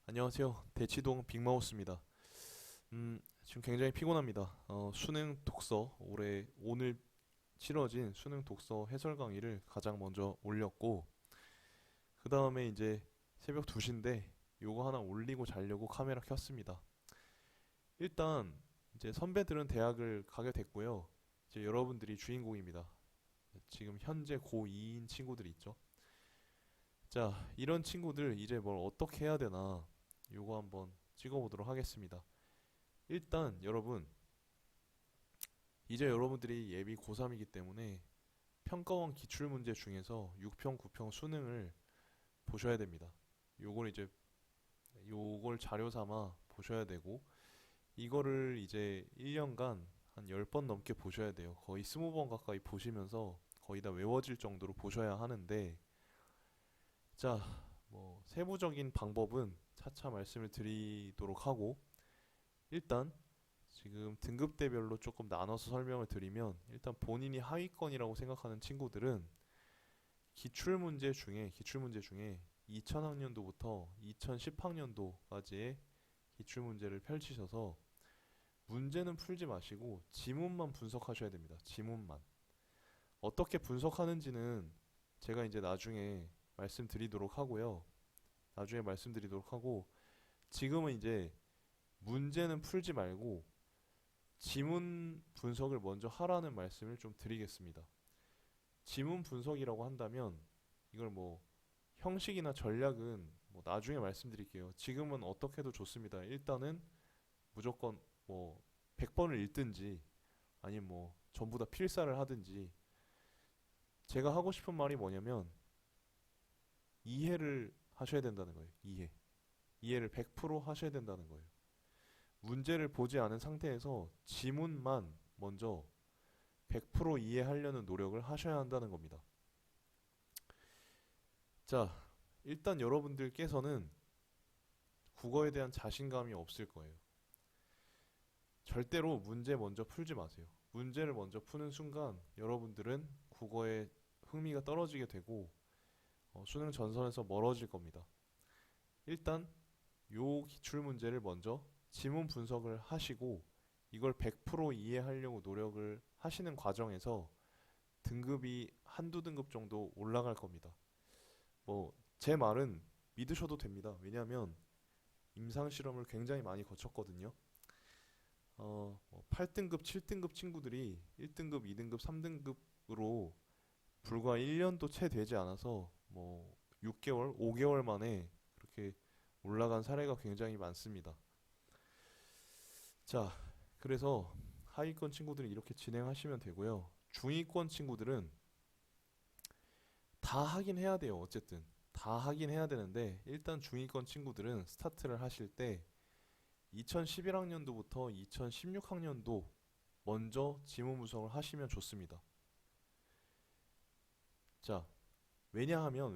안녕하세요. 대치동 빅마우스입니다. 지금 굉장히 피곤합니다. 수능 독서, 오늘 치러진 수능 독서 해설 강의를 가장 먼저 올렸고, 그 다음에 이제 새벽 2시인데, 요거 하나 올리고 자려고 카메라 켰습니다. 일단, 이제 선배들은 대학을 가게 됐고요. 이제 여러분들이 주인공입니다. 지금 현재 고2인 친구들이 있죠. 자, 이런 친구들 이제 뭘 어떻게 해야 되나, 요거 한번 찍어보도록 하겠습니다. 일단 여러분 이제 여러분들이 예비 고3이기 때문에 평가원 기출문제 중에서 6평, 9평 수능을 보셔야 됩니다. 요걸 이제 요걸 자료 삼아 보셔야 되고 이거를 이제 1년간 한 10번 넘게 보셔야 돼요. 거의 20번 가까이 보시면서 거의 다 외워질 정도로 보셔야 하는데 자, 뭐 세부적인 방법은 차차 말씀을 드리도록 하고 일단 지금 등급대별로 조금 나눠서 설명을 드리면 일단 본인이 하위권이라고 생각하는 친구들은 기출문제 중에 2000학년도부터 2010학년도까지의 기출문제를 펼치셔서 문제는 풀지 마시고 지문만 분석하셔야 됩니다. 지문만. 어떻게 분석하는지는 제가 이제 나중에 말씀드리도록 하고요. 나중에 말씀드리도록 하고 지금은 이제 문제는 풀지 말고 지문 분석을 먼저 하라는 말씀을 좀 드리겠습니다. 지문 분석이라고 한다면 이걸 뭐 형식이나 전략은 뭐 나중에 말씀드릴게요. 지금은 어떻게 해도 좋습니다. 일단은 무조건 뭐 100번을 읽든지 아니면 뭐 전부 다 필사를 하든지 제가 하고 싶은 말이 뭐냐면 이해를 하셔야 된다는 거예요. 이해를 100% 하셔야 된다는 거예요. 문제를 보지 않은 상태에서 지문만 먼저 100% 이해하려는 노력을 하셔야 한다는 겁니다. 자, 일단 여러분들께서는 국어에 대한 자신감이 없을 거예요. 절대로 문제 먼저 풀지 마세요. 문제를 먼저 푸는 순간 여러분들은 국어에 흥미가 떨어지게 되고 수능 전선에서 멀어질 겁니다. 일단 요 기출 문제를 먼저 지문 분석을 하시고 이걸 100% 이해하려고 노력을 하시는 과정에서 등급이 한두 등급 정도 올라갈 겁니다. 뭐, 제 말은 믿으셔도 됩니다. 왜냐하면 임상 실험을 굉장히 많이 거쳤거든요. 8등급, 7등급 친구들이 1등급, 2등급, 3등급으로 불과 1년도 채 되지 않아서 뭐 6개월, 5개월 만에 그렇게 올라간 사례가 굉장히 많습니다. 자, 그래서 하위권 친구들은 이렇게 진행하시면 되고요. 중위권 친구들은 다 하긴 해야 돼요. 어쨌든 다 하긴 해야 되는데 일단 중위권 친구들은 스타트를 하실 때 2011학년도부터 2016학년도 먼저 지문 분석을 하시면 좋습니다. 자, 왜냐하면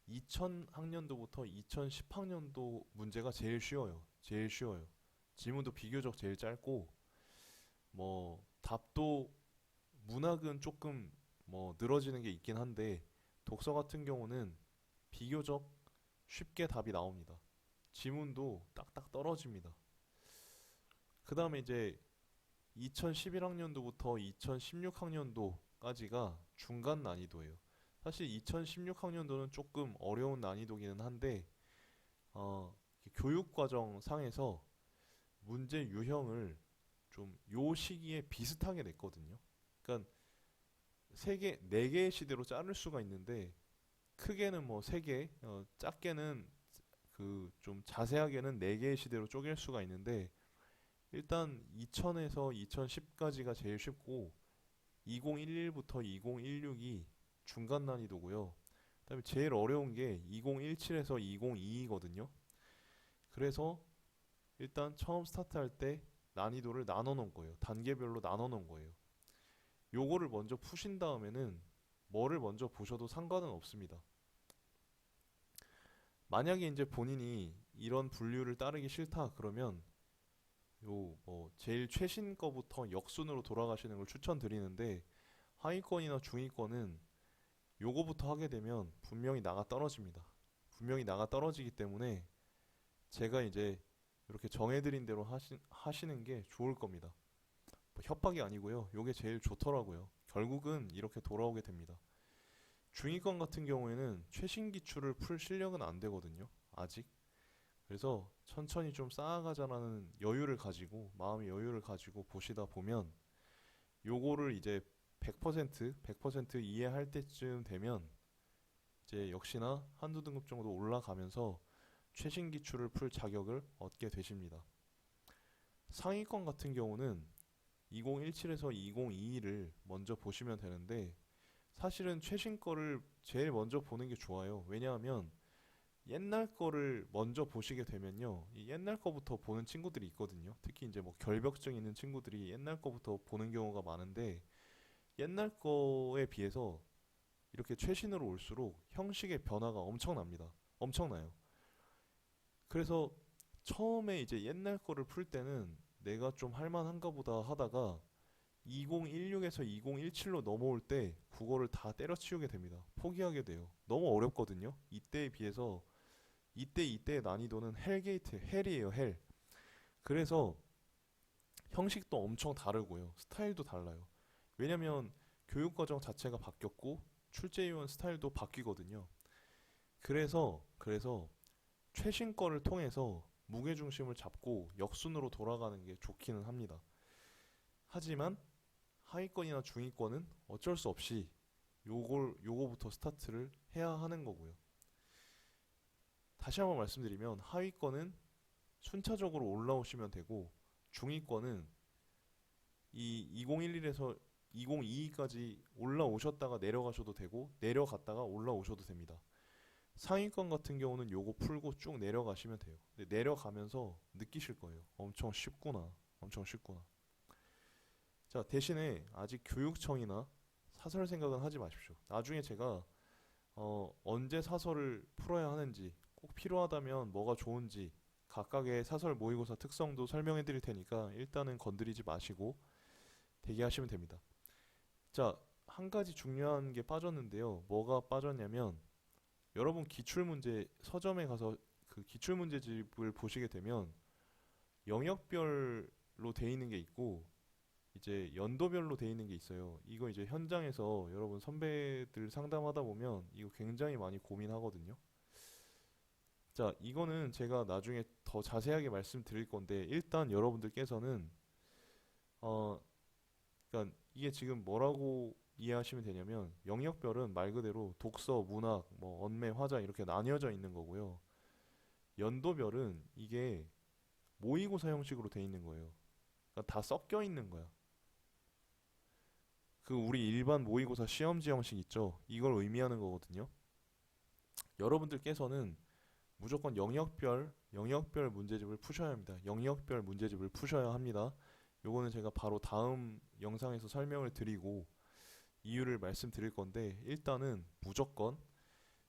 2000학년도부터 2010학년도 문제가 제일 쉬워요. 제일 쉬워요. 지문도 비교적 제일 짧고 뭐 답도 문학은 조금 뭐 늘어지는 게 있긴 한데 독서 같은 경우는 비교적 쉽게 답이 나옵니다. 지문도 딱딱 떨어집니다. 그 다음에 이제 2011학년도부터 2016학년도까지가 중간 난이도예요. 사실 2016학년도는 조금 어려운 난이도기는 한데 교육과정 상에서 문제 유형을 좀 요 시기에 비슷하게 냈거든요. 그러니까 네 개의 시대로 자를 수가 있는데 크게는 뭐 세 개, 작게는 그 좀 자세하게는 네 개의 시대로 쪼갤 수가 있는데 일단 2000에서 2010까지가 제일 쉽고 2011부터 2016이 중간 난이도고요. 그다음에 제일 어려운 게 2017에서 2022거든요. 그래서 일단 처음 스타트할 때 난이도를 나눠 놓은 거예요. 단계별로 나눠 놓은 거예요. 요거를 먼저 푸신 다음에는 뭐를 먼저 보셔도 상관은 없습니다. 만약에 이제 본인이 이런 분류를 따르기 싫다 그러면 요 뭐 제일 최신 거부터 역순으로 돌아가시는 걸 추천드리는데 하위권이나 중위권은 요거부터 하게 되면 분명히 나가 떨어집니다. 분명히 나가 떨어지기 때문에 제가 이제 이렇게 정해드린 대로 하시는 게 좋을 겁니다. 뭐 협박이 아니고요. 요게 제일 좋더라고요. 결국은 이렇게 돌아오게 됩니다. 중위권 같은 경우에는 최신 기출을 풀 실력은 안 되거든요. 아직. 그래서 천천히 좀 쌓아가자라는 여유를 가지고, 마음의 여유를 가지고 보시다 보면 요거를 이제 100% 이해할 때쯤 되면 이제 역시나 한두 등급 정도 올라가면서 최신 기출을 풀 자격을 얻게 되십니다. 상위권 같은 경우는 2017에서 2022를 먼저 보시면 되는데 사실은 최신 거를 제일 먼저 보는 게 좋아요. 왜냐하면 옛날 거를 먼저 보시게 되면요. 이 옛날 거부터 보는 친구들이 있거든요. 특히 이제 뭐 결벽증 있는 친구들이 옛날 거부터 보는 경우가 많은데 옛날 거에 비해서 이렇게 최신으로 올수록 형식의 변화가 엄청납니다. 엄청나요. 그래서 처음에 이제 옛날 거를 풀 때는 내가 좀 할만한가 보다 하다가 2016에서 2017로 넘어올 때 국어를 다 때려치우게 됩니다. 포기하게 돼요. 너무 어렵거든요. 이때에 비해서 이때의 난이도는 헬게이트, 헬이에요, 헬. 그래서 형식도 엄청 다르고요. 스타일도 달라요. 왜냐면 교육과정 자체가 바뀌었고 출제위원 스타일도 바뀌거든요. 그래서 최신 거를 통해서 무게중심을 잡고 역순으로 돌아가는 게 좋기는 합니다. 하지만 하위권이나 중위권은 어쩔 수 없이 요거부터 스타트를 해야 하는 거고요. 다시 한번 말씀드리면 하위권은 순차적으로 올라오시면 되고 중위권은 이 2011에서 2022까지 올라오셨다가 내려가셔도 되고 내려갔다가 올라오셔도 됩니다. 상위권 같은 경우는 요거 풀고 쭉 내려가시면 돼요. 근데 내려가면서 느끼실 거예요. 엄청 쉽구나. 엄청 쉽구나. 자, 대신에 아직 교육청이나 사설 생각은 하지 마십시오. 나중에 제가 언제 사설을 풀어야 하는지 꼭 필요하다면 뭐가 좋은지 각각의 사설 모의고사 특성도 설명해 드릴 테니까 일단은 건드리지 마시고 대기하시면 됩니다. 자, 한 가지 중요한 게 빠졌는데요. 뭐가 빠졌냐면 여러분 기출문제 서점에 가서 그 기출문제집을 보시게 되면 영역별로 돼 있는 게 있고 이제 연도별로 돼 있는 게 있어요. 이거 이제 현장에서 여러분 선배들 상담하다 보면 이거 굉장히 많이 고민하거든요. 자, 이거는 제가 나중에 더 자세하게 말씀드릴 건데 일단 여러분들께서는 어, 그러니까 이게 지금 뭐라고 이해하시면 되냐면 영역별은 말 그대로 독서, 문학, 뭐 언매, 화자 이렇게 나뉘어져 있는 거고요. 연도별은 이게 모의고사 형식으로 돼 있는 거예요. 그러니까 다 섞여 있는 거야. 그 우리 일반 모의고사 시험지 형식 있죠? 이걸 의미하는 거거든요. 여러분들께서는 무조건 영역별 문제집을 푸셔야 합니다. 영역별 문제집을 푸셔야 합니다. 요거는 제가 바로 다음 영상에서 설명을 드리고 이유를 말씀드릴 건데 일단은 무조건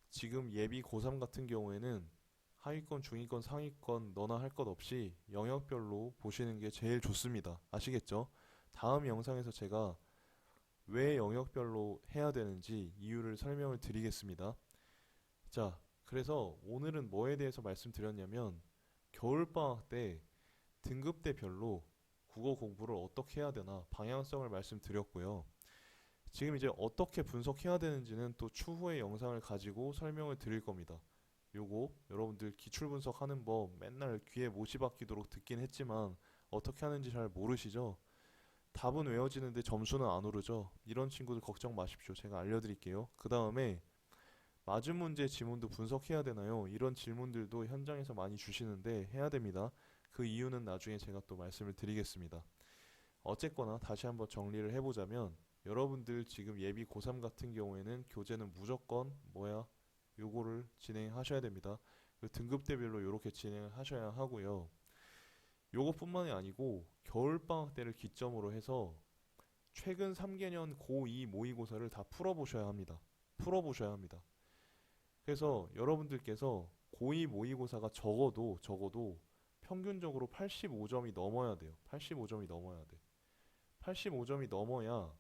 지금 예비 고3 같은 경우에는 하위권, 중위권, 상위권 너나 할 것 없이 영역별로 보시는 게 제일 좋습니다. 아시겠죠? 다음 영상에서 제가 왜 영역별로 해야 되는지 이유를 설명을 드리겠습니다. 자, 그래서 오늘은 뭐에 대해서 말씀드렸냐면 겨울방학 때 등급대별로 국어 공부를 어떻게 해야 되나 방향성을 말씀드렸고요. 지금 이제 어떻게 분석해야 되는지는 또 추후의 영상을 가지고 설명을 드릴 겁니다. 요거 여러분들 기출 분석하는 법 맨날 귀에 못이 박히도록 듣긴 했지만 어떻게 하는지 잘 모르시죠? 답은 외워지는데 점수는 안 오르죠? 이런 친구들 걱정 마십시오. 제가 알려드릴게요. 그 다음에 맞은 문제 지문도 분석해야 되나요? 이런 질문들도 현장에서 많이 주시는데 해야 됩니다. 그 이유는 나중에 제가 또 말씀을 드리겠습니다. 어쨌거나 다시 한번 정리를 해보자면 여러분들 지금 예비 고3 같은 경우에는 교재는 무조건 요거를 진행하셔야 됩니다. 그 등급대별로 이렇게 진행을 하셔야 하고요. 요것뿐만이 아니고 겨울방학 때를 기점으로 해서 최근 3개년 고2 모의고사를 다 풀어보셔야 합니다. 풀어보셔야 합니다. 그래서 여러분들께서 고2 모의고사가 적어도 평균적으로 85점이 넘어야 돼요. 85점이 넘어야 돼. 85점이 넘어야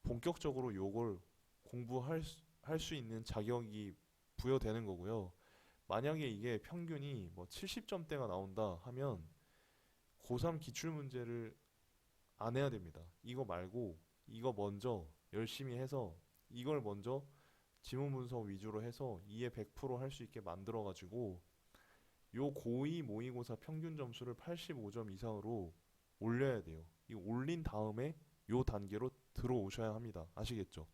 본격적으로 요걸 공부할 수 있는 자격이 부여되는 거고요. 만약에 이게 평균이 뭐 70점대가 나온다 하면 고3 기출문제를 안 해야 됩니다. 이거 말고 이거 먼저 열심히 해서 이걸 먼저 지문 분석 위주로 해서 2에 100%할 수 있게 만들어 가지고 요 고2 모의고사 평균 점수를 85점 이상으로 올려야 돼요. 이 올린 다음에 요 단계로 들어오셔야 합니다. 아시겠죠?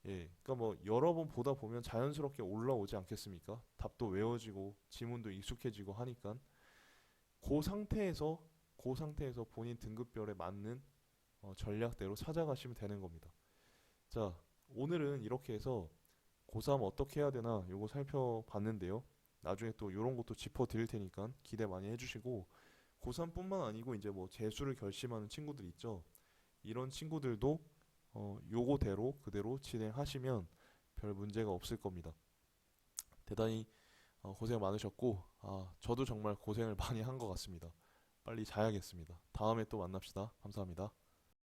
예. 그러니까 뭐 여러 번 보다 보면 자연스럽게 올라오지 않겠습니까? 답도 외워지고 지문도 익숙해지고 하니까 그 상태에서 본인 등급별에 맞는 전략대로 찾아가시면 되는 겁니다. 자, 오늘은 이렇게 해서 고3 어떻게 해야 되나 요거 살펴봤는데요. 나중에 또 요런 것도 짚어 드릴 테니까 기대 많이 해주시고 고3뿐만 아니고 이제 뭐 재수를 결심하는 친구들 있죠. 이런 친구들도 요거대로 그대로 진행하시면 별 문제가 없을 겁니다. 대단히 고생 많으셨고 저도 정말 고생을 많이 한 것 같습니다. 빨리 자야겠습니다. 다음에 또 만납시다. 감사합니다.